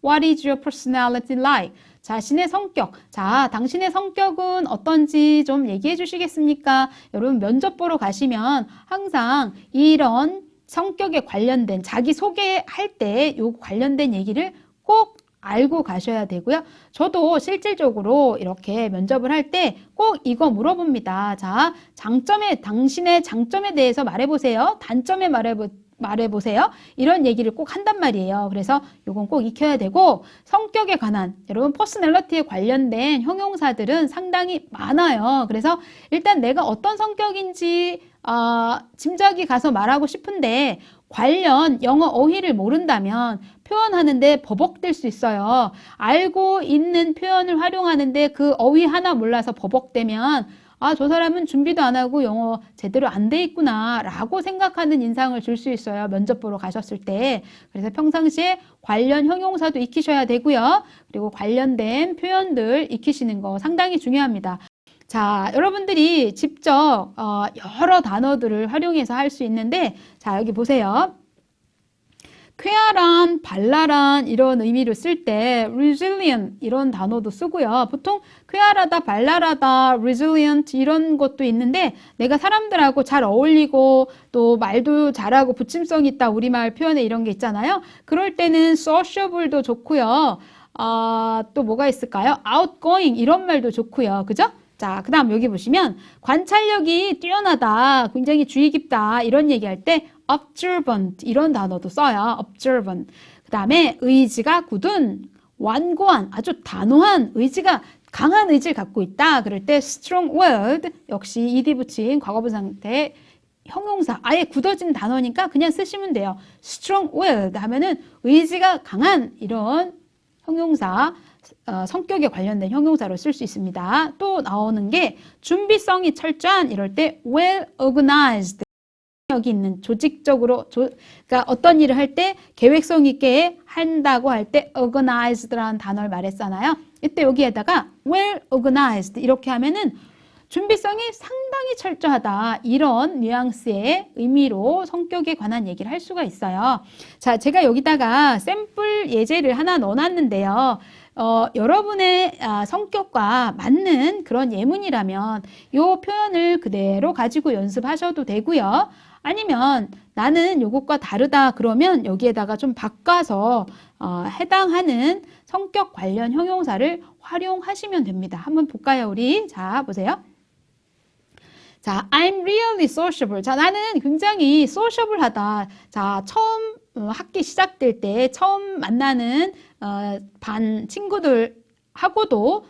What is your personality like? 자신의 성격. 자, 당신의 성격은 어떤지 좀 얘기해 주시겠습니까? 여러분 면접 보러 가시면 항상 이런 성격에 관련된 자기 소개할 때 요 관련된 얘기를 꼭 알고 가셔야 되고요. 저도 실질적으로 이렇게 면접을 할 때 꼭 이거 물어봅니다. 자, 당신의 장점에 대해서 말해보세요. 단점에 말해보세요. 이런 얘기를 꼭 한단 말이에요. 그래서 요건 꼭 익혀야 되고, 성격에 관한, 여러분 퍼스널리티에 관련된 형용사들은 상당히 많아요. 그래서 일단 내가 어떤 성격인지 짐작이 가서 말하고 싶은데 관련 영어 어휘를 모른다면 표현하는데 버벅될 수 있어요. 알고 있는 표현을 활용하는데 그 어휘 하나 몰라서 버벅대면 저 사람은 준비도 안 하고 영어 제대로 안 돼 있구나 라고 생각하는 인상을 줄 수 있어요. 면접 보러 가셨을 때. 그래서 평상시에 관련 형용사도 익히셔야 되고요. 그리고 관련된 표현들 익히시는 거 상당히 중요합니다. 자, 여러분들이 직접 여러 단어들을 활용해서 할 수 있는데, 자, 여기 보세요. 쾌활한, 발랄한 이런 의미로 쓸 때 resilient 이런 단어도 쓰고요. 보통 쾌활하다, 발랄하다, resilient 이런 것도 있는데 내가 사람들하고 잘 어울리고 또 말도 잘하고 붙임성 있다 우리말 표현에 이런 게 있잖아요. 그럴 때는 sociable도 좋고요. 또 뭐가 있을까요? outgoing 이런 말도 좋고요. 그죠? 자, 그 다음 여기 보시면 관찰력이 뛰어나다, 굉장히 주의 깊다 이런 얘기할 때 observant 이런 단어도 써요. observant. 그 다음에 의지가 굳은, 완고한, 아주 단호한 의지가 강한 의지를 갖고 있다. 그럴 때 strong-willed 역시 ed 붙인 과거분 상태 형용사 아예 굳어진 단어니까 그냥 쓰시면 돼요. strong-willed 하면은 의지가 강한 이런 형용사 성격에 관련된 형용사로 쓸 수 있습니다. 또 나오는 게 준비성이 철저한 이럴 때 well organized 여기 있는 조직적으로 그러니까 어떤 일을 할 때 계획성 있게 한다고 할 때 organized라는 단어를 말했잖아요. 이때 여기에다가 well organized 이렇게 하면은 준비성이 상당히 철저하다 이런 뉘앙스의 의미로 성격에 관한 얘기를 할 수가 있어요. 자, 제가 여기다가 샘플 예제를 하나 넣어놨는데요. 여러분의 성격과 맞는 그런 예문이라면 이 표현을 그대로 가지고 연습하셔도 되고요. 아니면 나는 요것과 다르다 그러면 여기에다가 좀 바꿔서 해당하는 성격 관련 형용사를 활용하시면 됩니다. 한번 볼까요, 우리? 자, 보세요. 자, I'm really sociable. 자, 나는 굉장히 sociable하다. 자, 처음 학기 시작될 때 처음 만나는 반 친구들하고도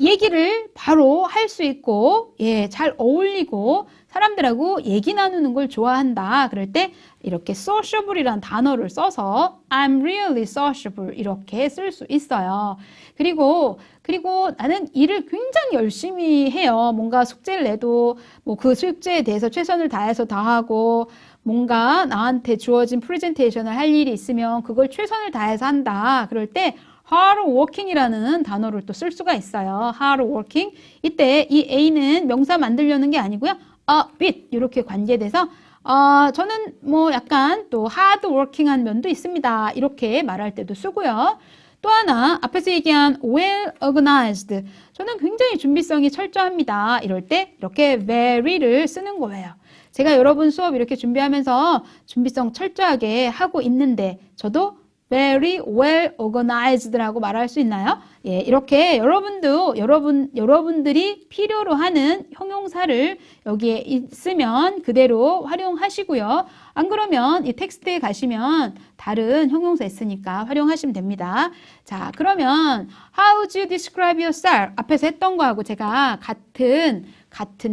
얘기를 바로 할 수 있고, 예, 잘 어울리고 사람들하고 얘기 나누는 걸 좋아한다. 그럴 때 이렇게 sociable이라는 단어를 써서 I'm really sociable 이렇게 쓸 수 있어요. 그리고 나는 일을 굉장히 열심히 해요. 뭔가 숙제를 내도 뭐 그 숙제에 대해서 최선을 다해서 다 하고 뭔가 나한테 주어진 프레젠테이션을 할 일이 있으면 그걸 최선을 다해서 한다. 그럴 때 hard working이라는 단어를 또 쓸 수가 있어요. hard working. 이때 이 A는 명사 만들려는 게 아니고요. a bit 이렇게 관계돼서 저는 뭐 약간 또 hard working한 면도 있습니다. 이렇게 말할 때도 쓰고요. 또 하나 앞에서 얘기한 well organized. 저는 굉장히 준비성이 철저합니다. 이럴 때 이렇게 very를 쓰는 거예요. 제가 여러분 수업 이렇게 준비하면서 준비성 철저하게 하고 있는데 저도 very well organized라고 말할 수 있나요? 예, 이렇게 여러분들이 필요로 하는 형용사를 여기에 있으면 그대로 활용하시고요. 안 그러면 이 텍스트에 가시면 다른 형용사 있으니까 활용하시면 됩니다. 자, 그러면 how do you describe yourself? 앞에서 했던 거하고 제가 같은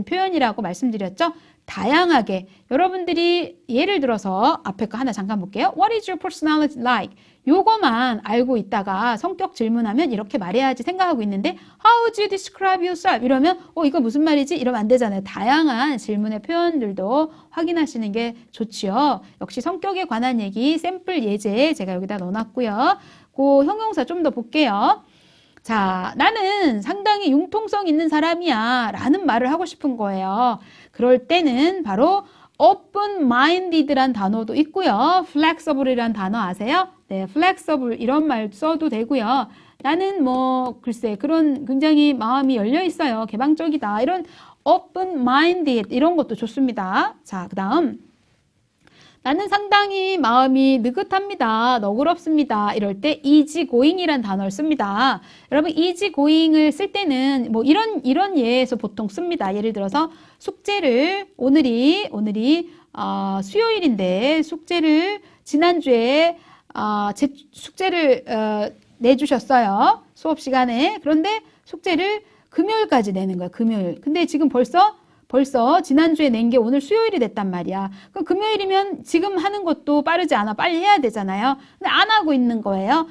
표현이라고 말씀드렸죠? 다양하게 여러분들이 예를 들어서 앞에 거 하나 잠깐 볼게요. What is your personality like? 요거만 알고 있다가 성격 질문하면 이렇게 말해야지 생각하고 있는데 How do you describe yourself? 이러면 이거 무슨 말이지? 이러면 안 되잖아요. 다양한 질문의 표현들도 확인하시는 게 좋지요. 역시 성격에 관한 얘기 샘플 예제 제가 여기다 넣어놨고요. 그 형용사 좀 더 볼게요. 자, 나는 상당히 융통성 있는 사람이야 라는 말을 하고 싶은 거예요. 그럴 때는 바로 open-minded란 단어도 있고요. flexible이란 단어 아세요? 네, flexible 이런 말 써도 되고요. 나는 뭐 글쎄 그런 굉장히 마음이 열려 있어요. 개방적이다. 이런 open-minded 이런 것도 좋습니다. 자, 그다음 나는 상당히 마음이 느긋합니다. 너그럽습니다. 이럴 때 easygoing이란 단어를 씁니다. 여러분 easygoing을 쓸 때는 뭐 이런 예에서 보통 씁니다. 예를 들어서 숙제를 오늘이 수요일인데 숙제를 지난주에 제 숙제를 내주셨어요. 수업 시간에. 그런데 숙제를 금요일까지 내는 거예요. 금요일. 근데 지금 벌써 지난주에 낸 게 오늘 수요일이 됐단 말이야. 그럼 금요일이면 지금 하는 것도 빠르지 않아. 빨리 해야 되잖아요. 근데 안 하고 있는 거예요.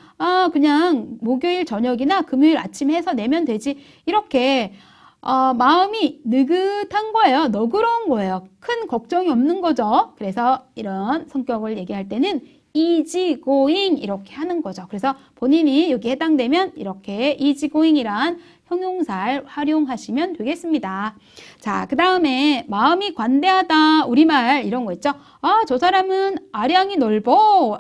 그냥 목요일 저녁이나 금요일 아침에 해서 내면 되지. 이렇게 마음이 느긋한 거예요. 너그러운 거예요. 큰 걱정이 없는 거죠. 그래서 이런 성격을 얘기할 때는 easygoing 이렇게 하는 거죠. 그래서 본인이 여기 해당되면 이렇게 easygoing이란 형용사를 활용하시면 되겠습니다. 자, 그 다음에 마음이 관대하다. 우리말 이런 거 있죠. 저 사람은 아량이 넓어.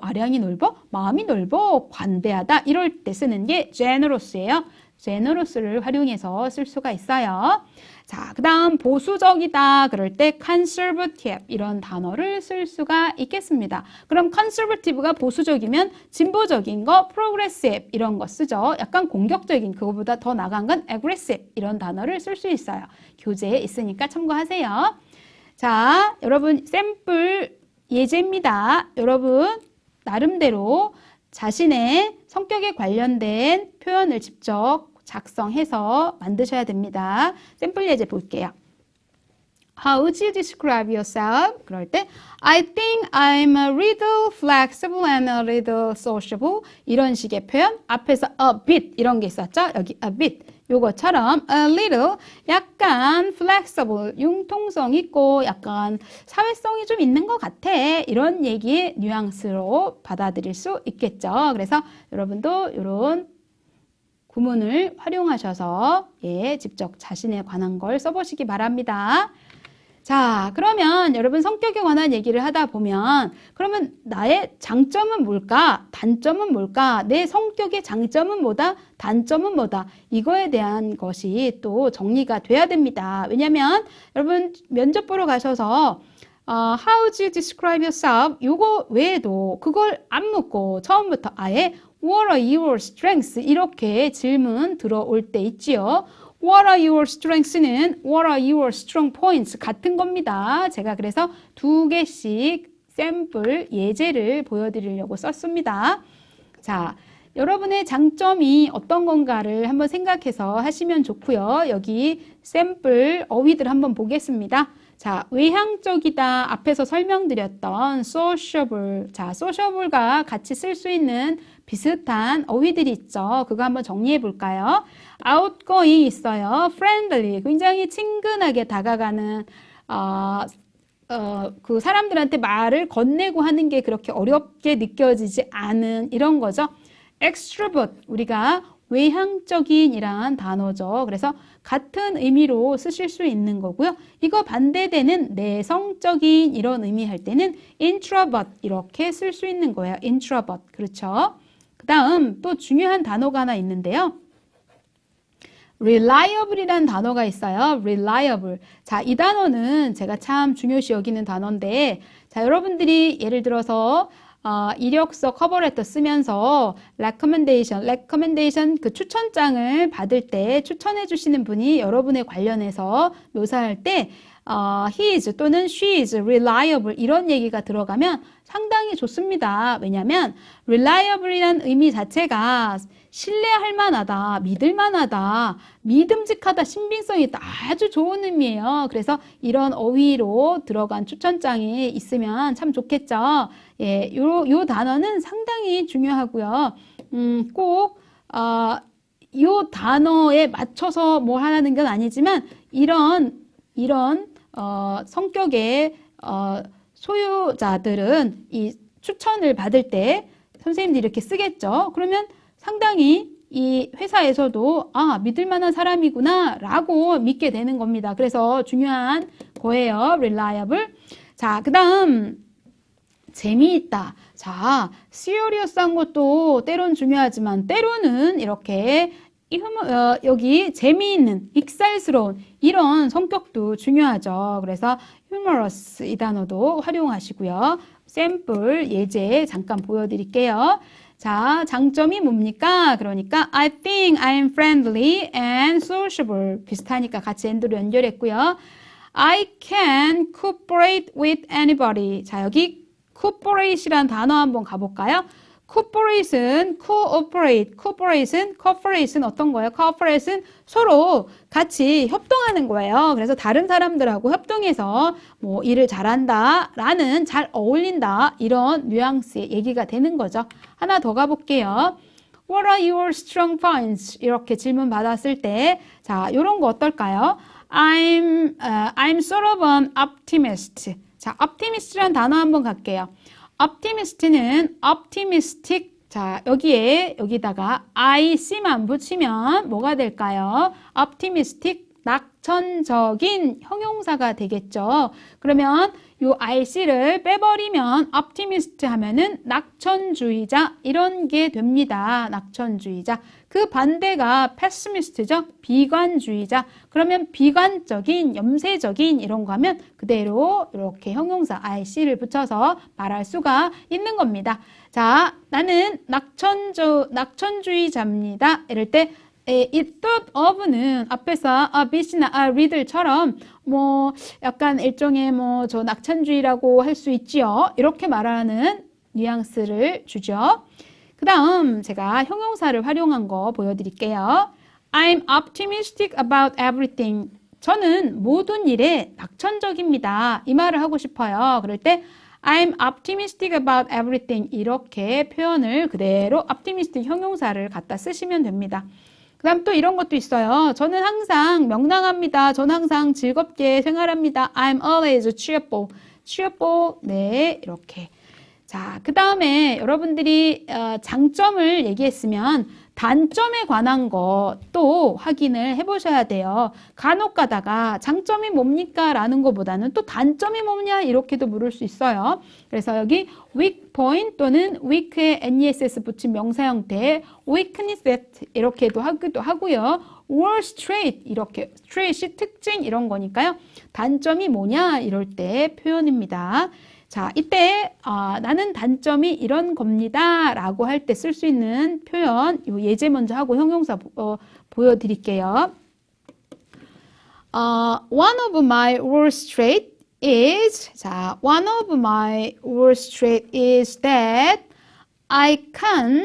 마음이 넓어. 관대하다. 이럴 때 쓰는 게 generous예요. generous를 활용해서 쓸 수가 있어요. 자, 그 다음 보수적이다. 그럴 때 conservative 이런 단어를 쓸 수가 있겠습니다. 그럼 conservative가 보수적이면 진보적인 거 progressive 이런 거 쓰죠. 약간 공격적인 그거보다 더 나간 건 aggressive 이런 단어를 쓸 수 있어요. 교재에 있으니까 참고하세요. 자, 여러분 샘플 예제입니다. 여러분 나름대로 자신의 성격에 관련된 표현을 직접 작성해서 만드셔야 됩니다. 샘플 예제 볼게요. How would you describe yourself? 그럴 때 I think I'm a little flexible and a little sociable 이런 식의 표현 앞에서 a bit 이런 게 있었죠? 여기 a bit 요것처럼 a little 약간 flexible 융통성 있고 약간 사회성이 좀 있는 것 같아 이런 얘기의 뉘앙스로 받아들일 수 있겠죠. 그래서 여러분도 이런 구문을 활용하셔서 직접 자신에 관한 걸 써보시기 바랍니다. 자, 그러면 여러분 성격에 관한 얘기를 하다 보면 그러면 나의 장점은 뭘까? 단점은 뭘까? 내 성격의 장점은 뭐다? 단점은 뭐다? 이거에 대한 것이 또 정리가 돼야 됩니다. 왜냐면 여러분 면접 보러 가셔서 How do you describe yourself? 요거 외에도 그걸 안 묻고 처음부터 아예 What are your strengths? 이렇게 질문 들어올 때 있지요. What are your strengths는 What are your strong points? 같은 겁니다. 제가 그래서 2개씩 샘플 예제를 보여드리려고 썼습니다. 자, 여러분의 장점이 어떤 건가를 한번 생각해서 하시면 좋고요. 여기 샘플 어휘들 한번 보겠습니다. 자, 외향적이다 앞에서 설명드렸던 sociable. 자, sociable과 같이 쓸 수 있는 비슷한 어휘들이 있죠. 그거 한번 정리해 볼까요? outgoing 있어요. friendly 굉장히 친근하게 다가가는 그 사람들한테 말을 건네고 하는 게 그렇게 어렵게 느껴지지 않은 이런 거죠. extrovert 우리가 외향적인이란 단어죠. 그래서 같은 의미로 쓰실 수 있는 거고요. 이거 반대되는 내성적인 이런 의미 할 때는 introvert 이렇게 쓸 수 있는 거예요. introvert. 그렇죠? 그 다음 또 중요한 단어가 하나 있는데요. reliable이라는 단어가 있어요. reliable. 자, 이 단어는 제가 참 중요시 여기는 단어인데 자, 여러분들이 예를 들어서 이력서 커버레터 쓰면서 recommendation 그 추천장을 받을 때 추천해 주시는 분이 여러분에 관련해서 묘사할 때 he is 또는 she is reliable 이런 얘기가 들어가면 상당히 좋습니다. 왜냐하면 reliable이라는 의미 자체가 신뢰할 만하다, 믿을 만하다, 믿음직하다, 신빙성이 있다 아주 좋은 의미예요. 그래서 이런 어휘로 들어간 추천장이 있으면 참 좋겠죠. 예, 요 단어는 상당히 중요하고요. 꼭 요 단어에 맞춰서 뭐 하는 건 아니지만 이런 성격의 소유자들은 이 추천을 받을 때 선생님들이 이렇게 쓰겠죠. 그러면 상당히 이 회사에서도 믿을 만한 사람이구나 라고 믿게 되는 겁니다. 그래서 중요한 거예요. reliable. 자, 그 다음 재미있다. 자, serious한 것도 때론 중요하지만 때로는 이렇게 여기 재미있는, 익살스러운 이런 성격도 중요하죠. 그래서 humorous 이 단어도 활용하시고요. 샘플 예제 잠깐 보여드릴게요. 자, 장점이 뭡니까? 그러니까 I think I'm friendly and sociable. 비슷하니까 같이 and로 연결했고요. I can cooperate with anybody. 자, 여기 cooperate이라는 단어 한번 가볼까요? cooperate은 cooperate은 어떤 거예요? cooperate은 서로 같이 협동하는 거예요. 그래서 다른 사람들하고 협동해서 뭐 일을 잘한다, 라는 잘 어울린다, 이런 뉘앙스의 얘기가 되는 거죠. 하나 더 가볼게요. What are your strong points? 이렇게 질문 받았을 때, 자, 요런 거 어떨까요? I'm sort of an optimist. 자, optimist라는 단어 한번 갈게요. optimist는 optimistic. 자, 여기다가 ic만 붙이면 뭐가 될까요? optimistic, 낙천적인 형용사가 되겠죠. 그러면 요 ic를 빼버리면 optimist 하면은 낙천주의자, 이런 게 됩니다. 낙천주의자. 그 반대가 pessimist죠. 비관주의자. 그러면 비관적인, 염세적인 이런 거 하면 그대로 이렇게 형용사 ic를 붙여서 말할 수가 있는 겁니다. 자, 나는 낙천주의자입니다. 이럴 때 it thought of는 앞에서 a bit이나 a riddle처럼 뭐 약간 일종의 뭐 저 낙천주의라고 할 수 있지요. 이렇게 말하는 뉘앙스를 주죠. 그 다음 제가 형용사를 활용한 거 보여드릴게요. I'm optimistic about everything. 저는 모든 일에 낙천적입니다. 이 말을 하고 싶어요. 그럴 때 I'm optimistic about everything. 이렇게 표현을 그대로 optimistic 형용사를 갖다 쓰시면 됩니다. 그 다음 또 이런 것도 있어요. 저는 항상 명랑합니다. 저는 항상 즐겁게 생활합니다. I'm always cheerful. cheerful. 네, 이렇게. 자, 그 다음에 여러분들이 장점을 얘기했으면 단점에 관한 것도 확인을 해보셔야 돼요. 간혹 가다가 장점이 뭡니까? 라는 것보다는 또 단점이 뭐냐? 이렇게도 물을 수 있어요. 그래서 여기 weak point 또는 weak에 NESS 붙인 명사 형태 weakness that 이렇게도 하기도 하고요. worst trait 이렇게 trait이 특징 이런 거니까요. 단점이 뭐냐? 이럴 때 표현입니다. 자, 이때 나는 단점이 이런 겁니다 라고 할 때 쓸 수 있는 표현 요 예제 먼저 하고 형용사 보여드릴게요. One of my worst trait is 자, one of my worst trait is that I can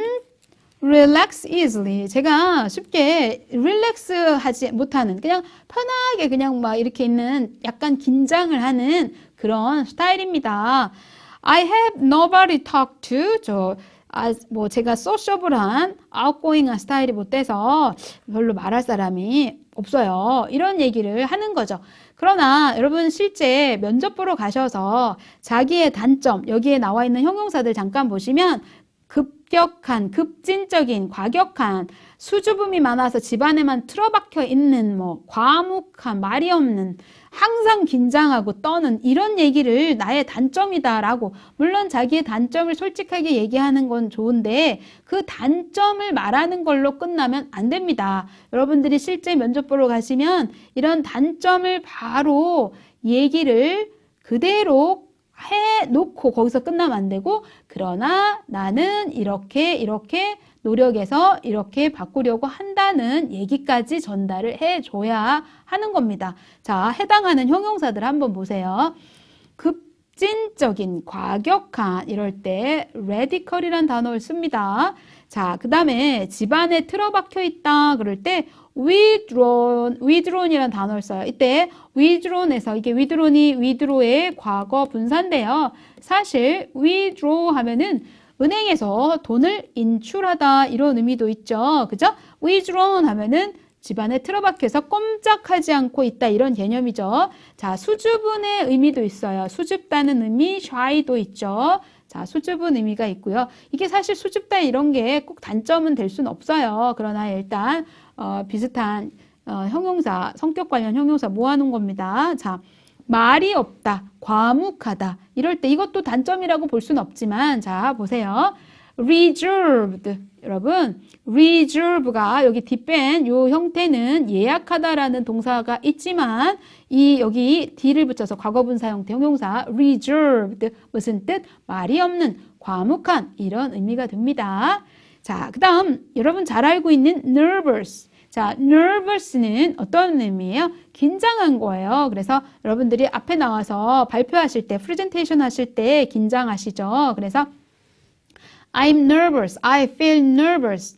relax easily. 제가 쉽게 relax 하지 못하는 그냥 편하게 그냥 막 이렇게 있는 약간 긴장을 하는 그런 스타일입니다. I have nobody talk to. 뭐 제가 sociable한, outgoing한 스타일이 못 돼서 별로 말할 사람이 없어요. 이런 얘기를 하는 거죠. 그러나 여러분 실제 면접 보러 가셔서 자기의 단점, 여기에 나와 있는 형용사들 잠깐 보시면 급격한, 급진적인, 과격한, 수줍음이 많아서 집안에만 틀어박혀 있는, 뭐 과묵한, 말이 없는, 항상 긴장하고 떠는 이런 얘기를 나의 단점이다라고, 물론 자기의 단점을 솔직하게 얘기하는 건 좋은데 그 단점을 말하는 걸로 끝나면 안 됩니다. 여러분들이 실제 면접 보러 가시면 이런 단점을 바로 얘기를 그대로 해놓고 거기서 끝나면 안 되고, 그러나 나는 이렇게 노력해서 이렇게 바꾸려고 한다는 얘기까지 전달을 해줘야 하는 겁니다. 자, 해당하는 형용사들 한번 보세요. 급진적인, 과격한 이럴 때 radical이란 단어를 씁니다. 자, 그 다음에 집안에 틀어박혀 있다 그럴 때 withdrawn이라는 단어를 써요. 이때 withdrawn에서 이게 withdraw의 과거 분사인데요. 사실 withdraw 하면은 은행에서 돈을 인출하다 이런 의미도 있죠. 그죠? withdrawn 하면은 집안에 틀어박혀서 꼼짝하지 않고 있다 이런 개념이죠. 자, 수줍은의 의미도 있어요. 수줍다는 의미, shy도 있죠. 자, 수줍은 의미가 있고요. 이게 사실 수줍다 이런 게 꼭 단점은 될 수는 없어요. 그러나 일단 비슷한 형용사, 성격 관련 형용사 모아놓은 겁니다. 자, 말이 없다, 과묵하다. 이럴 때 이것도 단점이라고 볼 수는 없지만 자, 보세요. reserved. 여러분, reserve가 여기 뒷변 요 형태는 예약하다라는 동사가 있지만 이 여기 d를 붙여서 과거분사 형태 형용사 reserved 무슨 뜻? 말이 없는, 과묵한 이런 의미가 됩니다. 자, 그 다음 여러분 잘 알고 있는 nervous. 자, nervous는 어떤 의미예요? 긴장한 거예요. 그래서 여러분들이 앞에 나와서 발표하실 때, 프레젠테이션 하실 때 긴장하시죠. 그래서 I'm nervous. I feel nervous.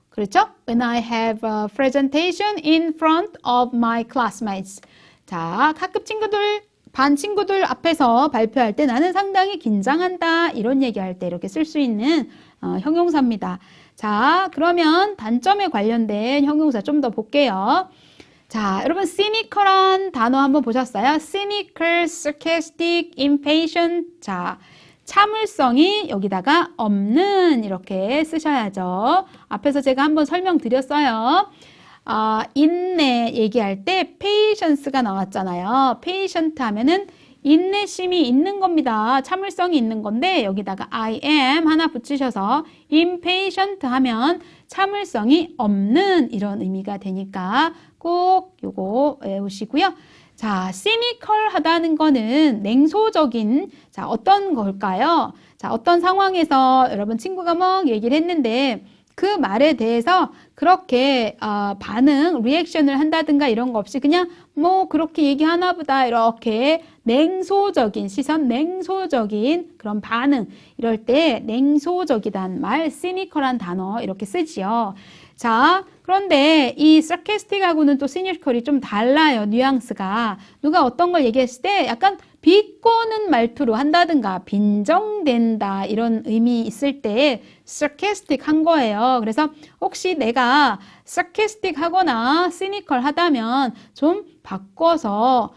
그렇죠? When I have a presentation in front of my classmates. 자, 학급 친구들, 반 친구들 앞에서 발표할 때 나는 상당히 긴장한다. 이런 얘기할 때 이렇게 쓸 수 있는 형용사입니다. 자, 그러면 단점에 관련된 형용사 좀 더 볼게요. 자, 여러분 cynical한 단어 한번 보셨어요? cynical, sarcastic, impatient. 자, 참을성이 여기다가 없는 이렇게 쓰셔야죠. 앞에서 제가 한번 설명드렸어요. 인내 얘기할 때 patience가 나왔잖아요. patient 하면은 인내심이 있는 겁니다. 참을성이 있는 건데 여기다가 I am 하나 붙이셔서 impatient 하면 참을성이 없는 이런 의미가 되니까 꼭 요거 외우시고요. 자, cynical 하다는 거는 냉소적인, 자, 어떤 걸까요? 자, 어떤 상황에서 여러분 친구가 뭐 얘기를 했는데 그 말에 대해서 그렇게 반응, 리액션을 한다든가 이런 거 없이 그냥 뭐 그렇게 얘기하나 보다 이렇게 냉소적인 시선, 냉소적인 그런 반응 이럴 때 냉소적이란 말, cynical한 단어 이렇게 쓰지요. 자, 그런데 이 sarcastic하고는 또 cynical이 좀 달라요. 뉘앙스가. 누가 어떤 걸 얘기했을 때 약간 비꼬는 말투로 한다든가 빈정된다 이런 의미 있을 때 sarcastic 한 거예요. 그래서 혹시 내가 sarcastic 하거나 cynical 하다면 좀 바꿔서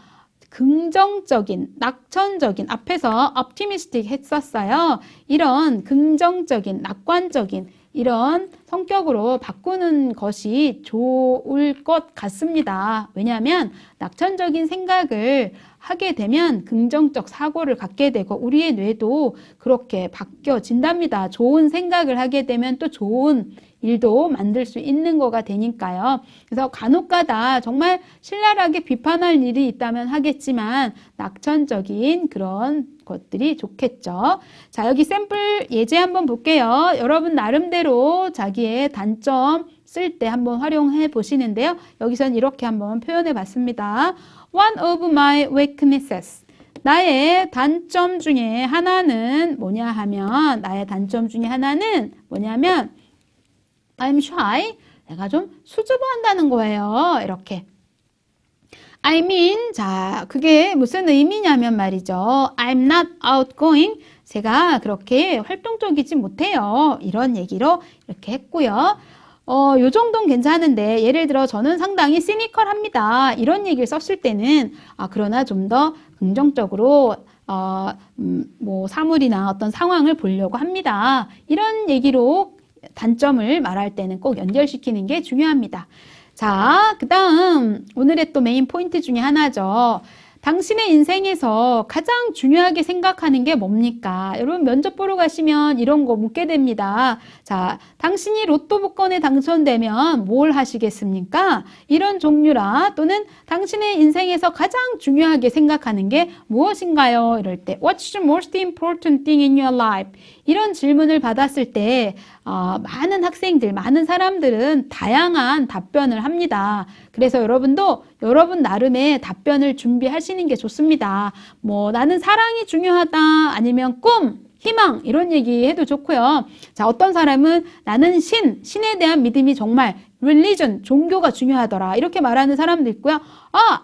긍정적인, 낙천적인, 앞에서 optimistic 했었어요. 이런 긍정적인, 낙관적인 이런 성격으로 바꾸는 것이 좋을 것 같습니다. 왜냐하면 낙천적인 생각을 하게 되면 긍정적 사고를 갖게 되고 우리의 뇌도 그렇게 바뀌어진답니다. 좋은 생각을 하게 되면 또 좋은 일도 만들 수 있는 거가 되니까요. 그래서 간혹가다 정말 신랄하게 비판할 일이 있다면 하겠지만 낙천적인 그런 것들이 좋겠죠. 자, 여기 샘플 예제 한번 볼게요. 여러분 나름대로 자기의 단점 쓸 때 한번 활용해 보시는데요. 여기선 이렇게 한번 표현해 봤습니다. One of my weaknesses. 나의 단점 중에 하나는 뭐냐 하면 나의 단점 중에 하나는 뭐냐면 I'm shy. 내가 좀 수줍어한다는 거예요. 이렇게. I mean, 자, 그게 무슨 의미냐면 말이죠. I'm not outgoing. 제가 그렇게 활동적이지 못해요. 이런 얘기로 이렇게 했고요. 요 정도는 괜찮은데, 예를 들어 저는 상당히 시니컬합니다. 이런 얘기를 썼을 때는, 그러나 좀 더 긍정적으로, 뭐, 사물이나 어떤 상황을 보려고 합니다. 이런 얘기로 단점을 말할 때는 꼭 연결시키는 게 중요합니다. 자, 그 다음 오늘의 또 메인 포인트 중에 하나죠. 당신의 인생에서 가장 중요하게 생각하는 게 뭡니까? 여러분 면접 보러 가시면 이런 거 묻게 됩니다. 자, 당신이 로또 복권에 당첨되면 뭘 하시겠습니까? 이런 종류라 또는 당신의 인생에서 가장 중요하게 생각하는 게 무엇인가요? 이럴 때 What's the most important thing in your life? 이런 질문을 받았을 때 많은 학생들, 많은 사람들은 다양한 답변을 합니다. 그래서 여러분도 여러분 나름의 답변을 준비하시는 게 좋습니다. 뭐 나는 사랑이 중요하다 아니면 꿈, 희망 이런 얘기 해도 좋고요. 자, 어떤 사람은 나는 신에 대한 믿음이 정말 religion, 종교가 중요하더라 이렇게 말하는 사람도 있고요.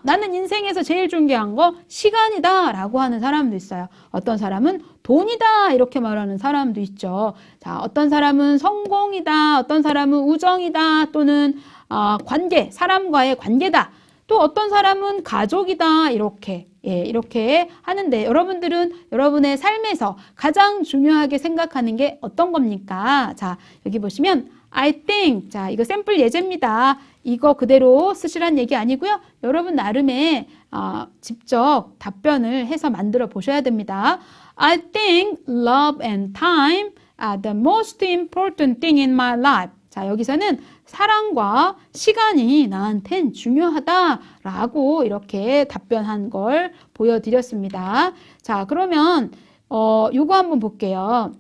나는 인생에서 제일 중요한 거 시간이다 라고 하는 사람도 있어요. 어떤 사람은 돈이다 이렇게 말하는 사람도 있죠. 자, 어떤 사람은 성공이다, 어떤 사람은 우정이다 또는 관계, 사람과의 관계다. 또 어떤 사람은 가족이다 이렇게 이렇게 하는데 여러분들은 여러분의 삶에서 가장 중요하게 생각하는 게 어떤 겁니까? 자, 여기 보시면 I think. 자, 이거 샘플 예제입니다. 이거 그대로 쓰시란 얘기 아니고요. 여러분 나름의 직접 답변을 해서 만들어 보셔야 됩니다. I think love and time are the most important thing in my life. 자, 여기서는 사랑과 시간이 나한텐 중요하다라고 이렇게 답변한 걸 보여드렸습니다. 자, 그러면 요거 한번 볼게요.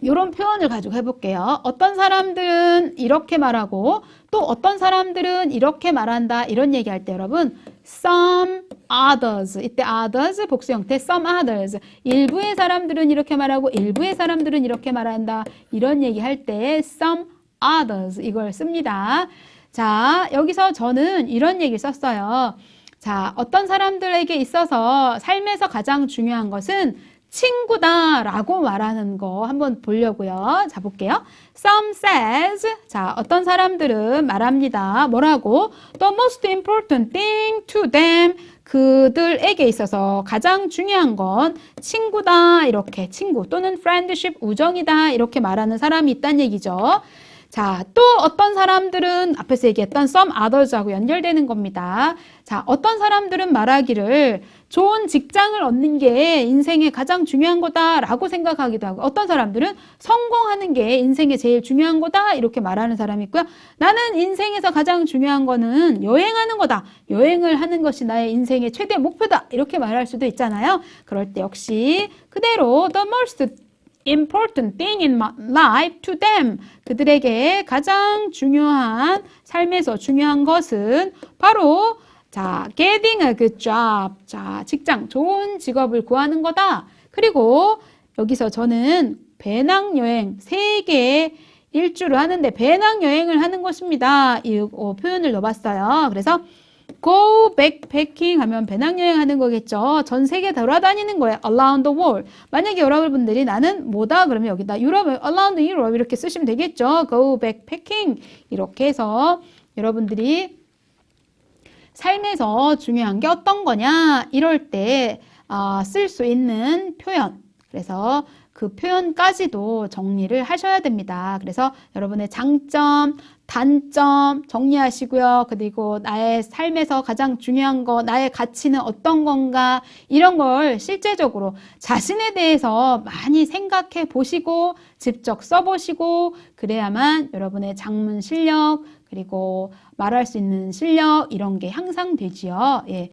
이런 표현을 가지고 해볼게요. 어떤 사람들은 이렇게 말하고 또 어떤 사람들은 이렇게 말한다. 이런 얘기할 때 여러분 some others, 이때 others 복수 형태 some others, 일부의 사람들은 이렇게 말하고 일부의 사람들은 이렇게 말한다. 이런 얘기할 때 some others 이걸 씁니다. 자, 여기서 저는 이런 얘기를 썼어요. 자, 어떤 사람들에게 있어서 삶에서 가장 중요한 것은 친구다라고 말하는 거 한번 보려고요. 자, 볼게요. Some says, 자, 어떤 사람들은 말합니다. 뭐라고? The most important thing to them, 그들에게 있어서 가장 중요한 건 친구다, 이렇게 친구 또는 friendship, 우정이다, 이렇게 말하는 사람이 있다는 얘기죠. 자, 또 어떤 사람들은 앞에서 얘기했던 some others하고 연결되는 겁니다. 자, 어떤 사람들은 말하기를 좋은 직장을 얻는 게 인생에 가장 중요한 거다라고 생각하기도 하고, 어떤 사람들은 성공하는 게 인생에 제일 중요한 거다 이렇게 말하는 사람이 있고요. 나는 인생에서 가장 중요한 거는 여행하는 거다. 여행을 하는 것이 나의 인생의 최대 목표다. 이렇게 말할 수도 있잖아요. 그럴 때 역시 그대로 the most important thing in my life to them. 그들에게 가장 중요한, 삶에서 중요한 것은 바로 자, getting a good job. 자, 직장, 좋은 직업을 구하는 거다. 그리고 여기서 저는 배낭여행, 세계 일주를 하는데 배낭여행을 하는 것입니다. 이 표현을 넣어봤어요. 그래서 go backpacking 하면 배낭여행 하는 거겠죠. 전 세계 돌아다니는 거예요. around the world. 만약에 여러분들이 나는 뭐다? 그러면 여기다 유럽, around Europe 이렇게 쓰시면 되겠죠. go backpacking. 이렇게 해서 여러분들이 삶에서 중요한 게 어떤 거냐? 이럴 때 쓸 수 있는 표현. 그래서 그 표현까지도 정리를 하셔야 됩니다. 그래서 여러분의 장점, 단점 정리하시고요. 그리고 나의 삶에서 가장 중요한 거, 나의 가치는 어떤 건가, 이런 걸 실제적으로 자신에 대해서 많이 생각해 보시고 직접 써보시고 그래야만 여러분의 작문 실력, 그리고 말할 수 있는 실력 이런 게 향상되지요. 예.